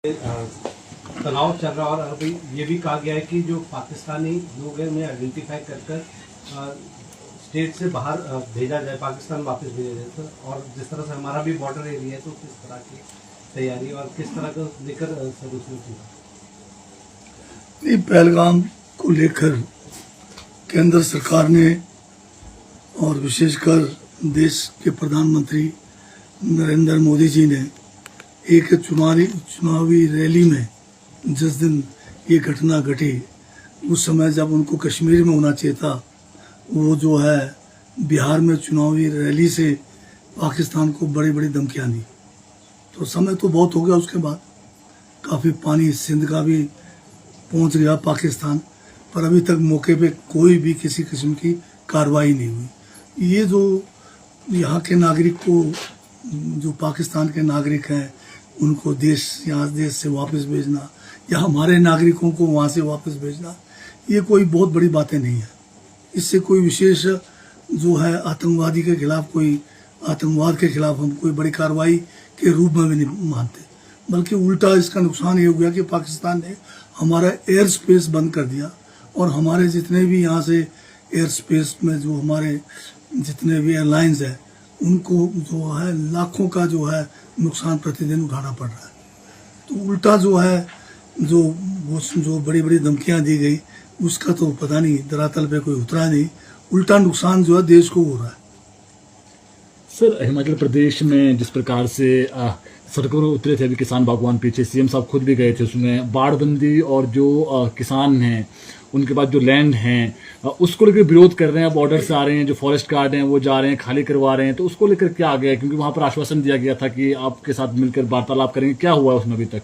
तनाव चल रहा और अभी ये भी कहा गया है कि जो पाकिस्तानी लोग हैं उन्हें आइडेंटिफाई कर स्टेट से बाहर भेजा जाए, पाकिस्तान वापस भेजा जाए। तो और जिस तरह से हमारा भी बॉर्डर एरिया है तो किस तरह की तैयारी और किस तरह को लेकर सर उसमें पहलगाम को लेकर केंद्र सरकार ने और विशेषकर देश के प्रधानमंत्री नरेंद्र मोदी जी ने एक चुनावी रैली में जिस दिन ये घटना घटी उस समय जब उनको कश्मीर में होना चाहिए था, वो जो है बिहार में चुनावी रैली से पाकिस्तान को बड़ी बड़ी धमकियां दी। तो समय तो बहुत हो गया, उसके बाद काफ़ी पानी सिंध का भी पहुंच गया पाकिस्तान, पर अभी तक मौके पे कोई भी किसी किस्म की कार्रवाई नहीं हुई। ये जो यहाँ के नागरिक को, जो पाकिस्तान के नागरिक हैं, उनको देश से वापस भेजना या हमारे नागरिकों को वहाँ से वापस भेजना, ये कोई बहुत बड़ी बातें नहीं है। इससे कोई विशेष जो है आतंकवादी के खिलाफ, कोई आतंकवाद के खिलाफ हम कोई बड़ी कार्रवाई के रूप में भी नहीं मानते, बल्कि उल्टा इसका नुकसान ये हो गया कि पाकिस्तान ने हमारा एयर स्पेस बंद कर दिया और हमारे जितने भी यहाँ से एयर स्पेस में जो हमारे जितने भी एयरलाइंस हैं उनको जो है लाखों का जो है नुकसान प्रतिदिन उठाना पड़ रहा है। तो उल्टा जो है जो बड़ी बड़ी धमकियां दी गई उसका तो पता नहीं, धरातल पे कोई उतरा नहीं, उल्टा नुकसान जो है देश को हो रहा है। सर, हिमाचल प्रदेश में जिस प्रकार से सड़कों पर उतरे थे अभी किसान बागवान, पीछे सीएम साहब खुद भी गए थे, उसमें बाढ़बंदी और जो किसान हैं उनके पास जो लैंड हैं उसको लेकर विरोध कर रहे हैं, बॉर्डर से आ रहे हैं, जो फॉरेस्ट गार्ड हैं वो जा रहे हैं, खाली करवा रहे हैं। तो उसको लेकर क्या आ गया? क्योंकि वहां पर आश्वासन दिया गया था कि आपके साथ मिलकर वार्तालाप करेंगे, क्या हुआ उसमें अभी तक?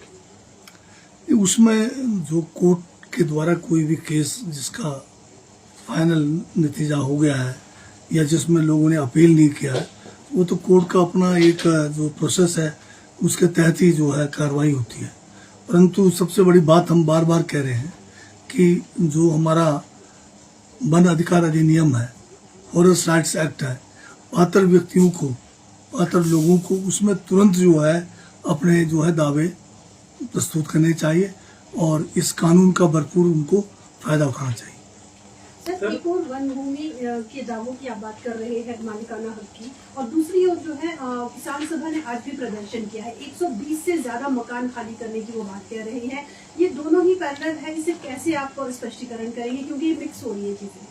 उसमें जो कोर्ट के द्वारा कोई भी केस जिसका फाइनल नतीजा हो गया है या जिसमें लोगों ने अपील नहीं किया है, वो तो कोर्ट का अपना एक जो प्रोसेस है उसके तहत ही जो है कार्रवाई होती है। परंतु सबसे बड़ी बात हम बार बार कह रहे हैं कि जो हमारा वन अधिकार अधिनियम है, फॉरेस्ट राइट्स एक्ट है, पात्र व्यक्तियों को, पात्र लोगों को उसमें तुरंत जो है अपने जो है दावे प्रस्तुत करने चाहिए और इस कानून का भरपूर उनको फायदा उठाना चाहिए। सर, एक और वन भूमि के दावों की आप बात कर रहे हैं, मालिकाना हक की, और दूसरी ओर जो है किसान सभा ने आज भी प्रदर्शन किया है, 120 से ज्यादा मकान खाली करने की वो बात कह रही है। ये दोनों ही पैरेलल है, इसे कैसे आप स्पष्टीकरण करेंगे, क्योंकि ये मिक्स हो रही है चीजें?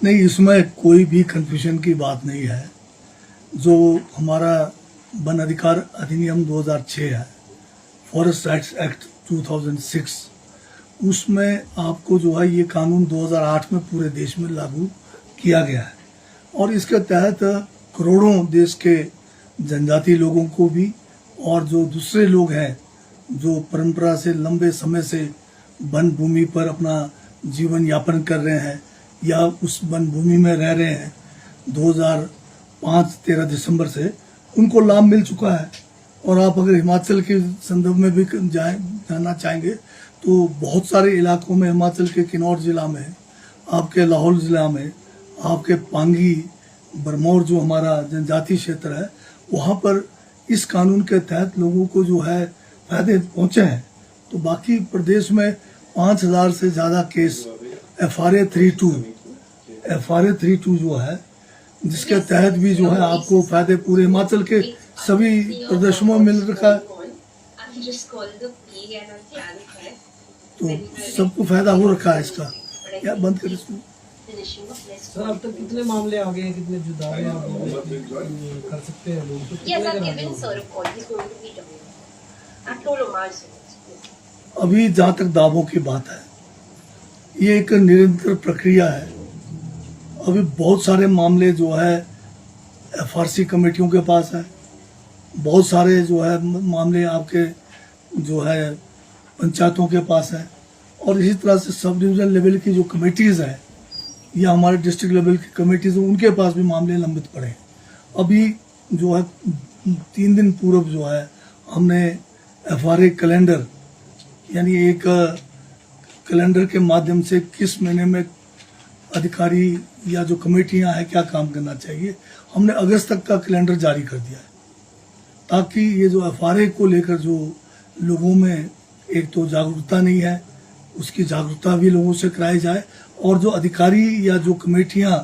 नहीं, इसमें कोई भी कंफ्यूजन की बात नहीं है। जो हमारा वन अधिकार अधिनियम 2006 है, फॉरेस्ट राइट्स एक्ट 2006, उसमें आपको जो है ये कानून 2008 में पूरे देश में लागू किया गया है और इसके तहत करोड़ों देश के जनजाति लोगों को भी और जो दूसरे लोग हैं जो परंपरा से लंबे समय से वन भूमि पर अपना जीवन यापन कर रहे हैं या उस वन भूमि में रह रहे हैं, 2005 13 दिसंबर से उनको लाभ मिल चुका है। और आप अगर हिमाचल के संदर्भ में भी जानना चाहेंगे तो बहुत सारे इलाकों में, हिमाचल के किन्नौर जिला में, आपके लाहौल जिला में, आपके पांगी, बरमौर जो हमारा जनजातीय क्षेत्र है, वहाँ पर इस कानून के तहत लोगों को जो है फायदे पहुँचे हैं। तो बाकी प्रदेश में 5000 से ज़्यादा केस FRA 32 जो है, जिसके तहत भी जो है आपको फायदे पूरे हिमाचल के सभी प्रदेशों में मिल रखा है, तो सबको फायदा हो रखा है इसका। या बंद कर इसको। सर, अब तक कितने मामले आ गए हैं, कितने जुदाई आप कर सकते हैं लोग? अभी जहाँ तक दावों की बात है, ये एक निरंतर प्रक्रिया है। अभी बहुत सारे मामले जो है FRC कमेटियों के पास है, बहुत सारे जो है मामले आपके जो है पंचायतों के पास है, और इसी तरह से सब डिवीजन लेवल की जो कमेटीज़ हैं या हमारे डिस्ट्रिक्ट लेवल की कमेटीज़ हैं, उनके पास भी मामले लंबित पड़े हैं। अभी जो है 3 दिन पूर्व जो है हमने FRA कैलेंडर, यानी एक कैलेंडर के माध्यम से किस महीने में अधिकारी या जो कमेटियां हैं क्या काम करना चाहिए, हमने अगस्त तक का कैलेंडर जारी कर दिया है, ताकि ये जो FRA को लेकर जो लोगों में एक तो जागरूकता नहीं है, उसकी जागरूकता भी लोगों से कराई जाए, और जो अधिकारी या जो कमेटियां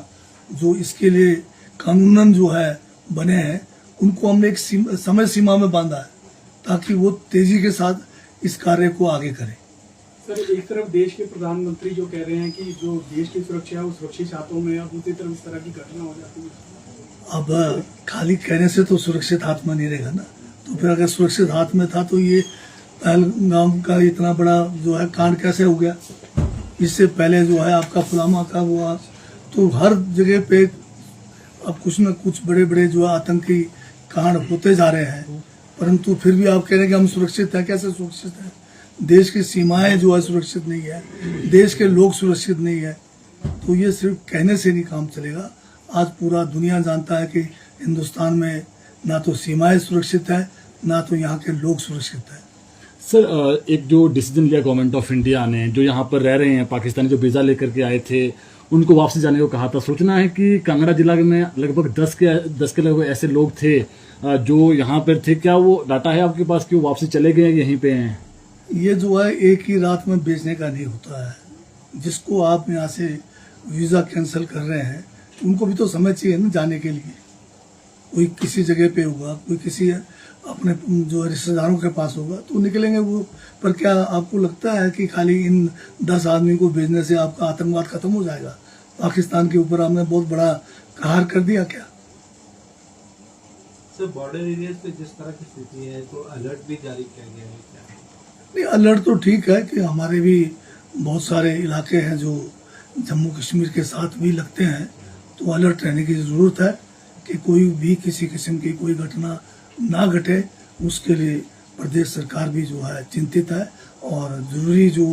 जो इसके लिए कानूनन जो है बने हैं, उनको हमने एक समय सीमा में बांधा है ताकि वो तेजी के साथ इस कार्य को आगे करें। सर, एक तरफ देश के प्रधानमंत्री जो कह रहे हैं कि जो देश की सुरक्षा है वो सुरक्षित हाथों में है, और दूसरी तरफ इस तरह की घटना हो जाती है। अब खाली कहने से तो सुरक्षित हाथ में नहीं रहेगा ना, तो फिर अगर सुरक्षित हाथ में था तो ये पहलगाम का इतना बड़ा जो है कांड कैसे हो गया? इससे पहले जो है आपका पुलवामा का हुआ, तो हर जगह पे अब कुछ न कुछ बड़े बड़े जो है आतंकी कांड होते जा रहे हैं, परंतु फिर भी आप कह रहे हैं कि हम सुरक्षित हैं। कैसे सुरक्षित हैं? देश की सीमाएं जो है सुरक्षित नहीं है, देश के लोग सुरक्षित नहीं है, तो ये सिर्फ कहने से नहीं काम चलेगा। आज पूरा दुनिया जानता है कि हिंदुस्तान में ना तो सीमाएं सुरक्षित है, ना तो यहाँ के लोग सुरक्षित है। सर, एक जो डिसीजन लिया गवर्नमेंट ऑफ इंडिया ने, जो यहाँ पर रह रहे हैं पाकिस्तानी, जो वीज़ा लेकर के आए थे, उनको वापसी जाने को कहा था। सोचना है कि कांगड़ा जिला में लगभग 10 के लगभग ऐसे लोग थे जो यहाँ पर थे। क्या वो डाटा है आपके पास कि वो वापसी चले गए यहीं पे हैं? ये जो है एक ही रात में बेचने का नहीं होता है। जिसको आप यहाँ से वीज़ा कैंसिल कर रहे हैं, उनको भी तो समय चाहिए ना जाने के लिए। कोई किसी जगह पे होगा, कोई किसी अपने जो रिश्तेदारों के पास होगा, तो निकलेंगे वो। पर क्या आपको लगता है कि खाली इन 10 आदमी को भेजने से आपका आतंकवाद खत्म हो जाएगा? पाकिस्तान के ऊपर आपने बहुत बड़ा कहर कर दिया क्या? सर, बॉर्डर एरिया पे जिस तरह की स्थिति है तो अलर्ट भी जारी किया गया है क्या? नहीं, अलर्ट तो ठीक है कि हमारे भी बहुत सारे इलाके हैं जो जम्मू कश्मीर के साथ भी लगते हैं, तो अलर्ट रहने की ज़रूरत है कि कोई भी किसी किस्म की कोई घटना ना घटे। उसके लिए प्रदेश सरकार भी जो है चिंतित है, और ज़रूरी जो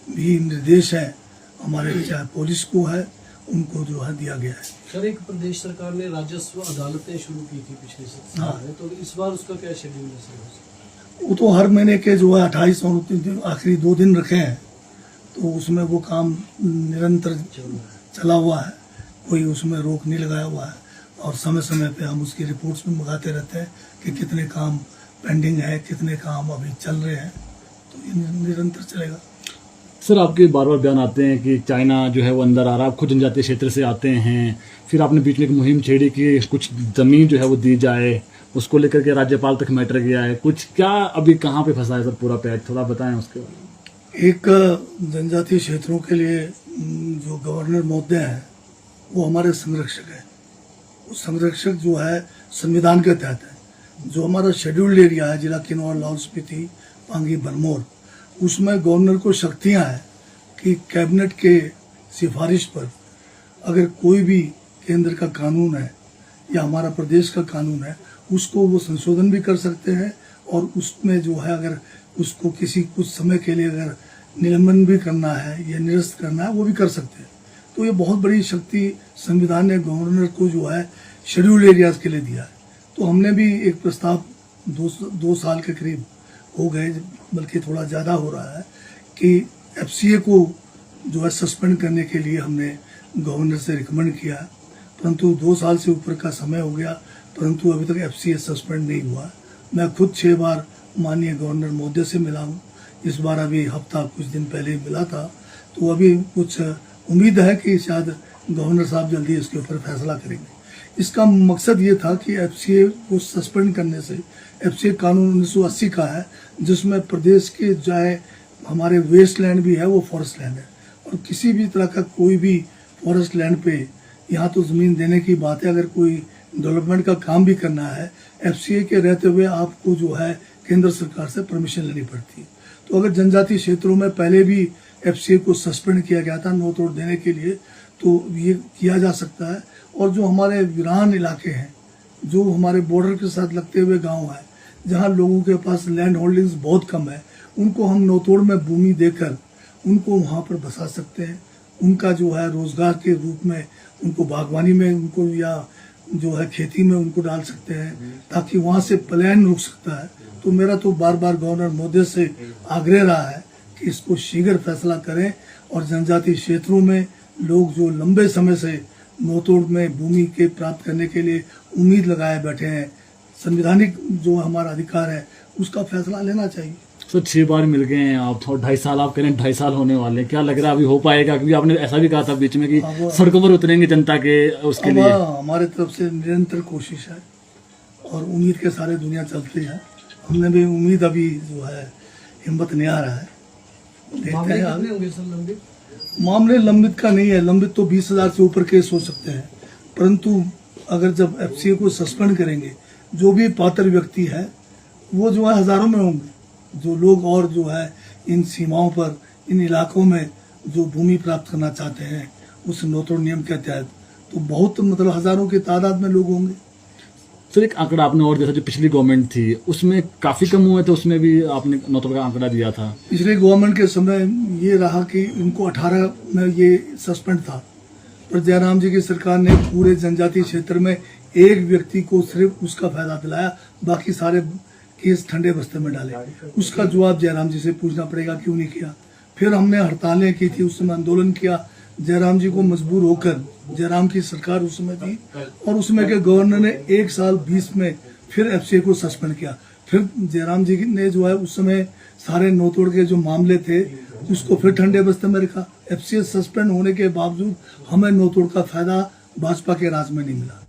भी निर्देश है हमारे चाहे पुलिस को है, उनको जो है दिया गया है। सर, एक प्रदेश सरकार ने राजस्व अदालतें शुरू की थी पिछले साल में, तो इस बार उसका क्या शेड्यूल है सर? वो तो हर महीने के जो है 28 और 29 दिन आखिरी 2 दिन रखे हैं, तो उसमें वो काम निरंतर चला हुआ है, कोई उसमें रोक नहीं लगाया हुआ है, और समय समय पे हम उसकी रिपोर्ट्स भी मंगाते रहते हैं कि कितने काम पेंडिंग है, कितने काम अभी चल रहे हैं, तो ये निरंतर चलेगा। सर, आपके बार बार बयान आते हैं कि चाइना जो है वो अंदर आ रहा है, आप खुद जनजातीय क्षेत्र से आते हैं, फिर आपने बीच में एक मुहिम छेड़ी कि कुछ ज़मीन जो है वो दी जाए, उसको लेकर के राज्यपाल तक मैटर गया है कुछ। क्या अभी कहाँ पे फंसा है सर पूरा पैच, थोड़ा बताएं उसके बारे में। एक जनजातीय क्षेत्रों के लिए जो गवर्नर महोदय हैं वो हमारे संरक्षक हैं। वो संरक्षक जो है संविधान के तहत है। जो हमारा शेड्यूल्ड एरिया है, जिला किन्नौर, लाहौल स्पीति, पांगी, भरमौर, उसमें गवर्नर को शक्तियां हैं कि कैबिनेट के सिफारिश पर अगर कोई भी केंद्र का कानून है या हमारा प्रदेश का कानून है, उसको वो संशोधन भी कर सकते हैं, और उसमें जो है अगर उसको किसी कुछ समय के लिए अगर निलंबन भी करना है या निरस्त करना है, वो भी कर सकते हैं। तो ये बहुत बड़ी शक्ति संविधान ने गवर्नर को जो है शेड्यूल्ड एरियाज के लिए दिया है। तो हमने भी एक प्रस्ताव 2 साल के करीब हो गए, बल्कि थोड़ा ज़्यादा हो रहा है, कि एफसीए को जो है सस्पेंड करने के लिए हमने गवर्नर से रिकमेंड किया, परंतु 2 साल से ऊपर का समय हो गया, परंतु अभी तक एफसीए सस्पेंड नहीं हुआ। मैं खुद 6 बार माननीय गवर्नर महोदय से मिला हूँ, इस बार अभी हफ्ता कुछ दिन पहले मिला था, तो अभी कुछ उम्मीद है कि शायद गवर्नर साहब जल्दी इसके ऊपर फैसला करेंगे। इसका मकसद ये था कि एफसीए को सस्पेंड करने से, एफसीए कानून 1980 का है, जिसमें प्रदेश के चाहे हमारे वेस्ट लैंड भी है वो फॉरेस्ट लैंड है, और किसी भी तरह का कोई भी फॉरेस्ट लैंड पे यहाँ तो ज़मीन देने की बात है, अगर कोई डेवलपमेंट का काम भी करना है, एफसीए के रहते हुए आपको जो है केंद्र सरकार से परमिशन लेनी पड़ती है। तो अगर जनजातीय क्षेत्रों में पहले भी एफसीए को सस्पेंड किया गया था नो तोड़ देने के लिए, तो ये किया जा सकता है। और जो हमारे वीरान इलाके हैं, जो हमारे बॉर्डर के साथ लगते हुए गांव हैं, जहां लोगों के पास लैंड होल्डिंग्स बहुत कम है, उनको हम नौतोड़ में भूमि देकर उनको वहां पर बसा सकते हैं। उनका जो है रोजगार के रूप में उनको बागवानी में उनको या जो है खेती में उनको डाल सकते हैं, ताकि वहां से पलायन रुक सकता है। तो मेरा तो बार बार गवर्नर महोदय से आग्रह रहा है कि इसको शीघ्र फैसला करें, और जनजातीय क्षेत्रों में लोग जो लंबे समय से नौतोड़ में भूमि के प्राप्त करने के लिए उम्मीद लगाए बैठे हैं, संवैधानिक जो हमारा अधिकार है उसका फैसला लेना चाहिए। सर 6 बार मिल गए हैं आप, थोड़ा 2.5 साल आप करें, 2.5 साल होने वाले हैं, क्या लग रहा है अभी हो पाएगा? क्योंकि आपने ऐसा भी कहा था बीच में कि सड़कों पर उतरेंगे जनता के उसके लिए। हमारे तरफ से निरंतर कोशिश है और उम्मीद के सारे दुनिया चलती है। हमने भी उम्मीद अभी जो है हिम्मत नहीं आ रहा है, देखते मामले हैं कितने आगे। होंगे सर लंबित? मामले लंबित का नहीं है, लंबित तो 20,000 से ऊपर केस हो सकते हैं, परंतु अगर जब एफसीए को सस्पेंड करेंगे, जो भी पात्र व्यक्ति है वो जो है हजारों में होंगे, जो लोग और जो है इन सीमाओं पर, इन इलाकों में जो भूमि प्राप्त करना चाहते हैं उस नोतोड़ नियम के तहत, तो बहुत मतलब हजारों की तादाद में लोग होंगे। सर एक आंकड़ा आपने और जैसा जो पिछली गवर्नमेंट थी उसमें काफी कम हुए थे, उसमें भी आपने नौतोड़ का आंकड़ा दिया था। पिछले गवर्नमेंट के समय ये रहा कि इनको 18 में ये सस्पेंड था, पर जयराम जी की सरकार ने पूरे जनजातीय क्षेत्र में एक व्यक्ति को सिर्फ उसका फायदा दिलाया, बाकी सारे केस ठंडे बस्ते में डाले। उसका जवाब जयराम जी से पूछना पड़ेगा क्यों नहीं किया। फिर हमने हड़तालें की थी, उस समय आंदोलन किया, जयराम जी को मजबूर होकर, जयराम की सरकार उस समय थी और उसमें के गवर्नर ने 1 साल 20 में फिर एफसीए को सस्पेंड किया। फिर जयराम जी ने जो है उस समय सारे नौतोड़ के जो मामले थे उसको फिर ठंडे बस्ते में रखा। एफसीए सस्पेंड होने के बावजूद हमें नौतोड़ का फायदा भाजपा के राज में नहीं मिला।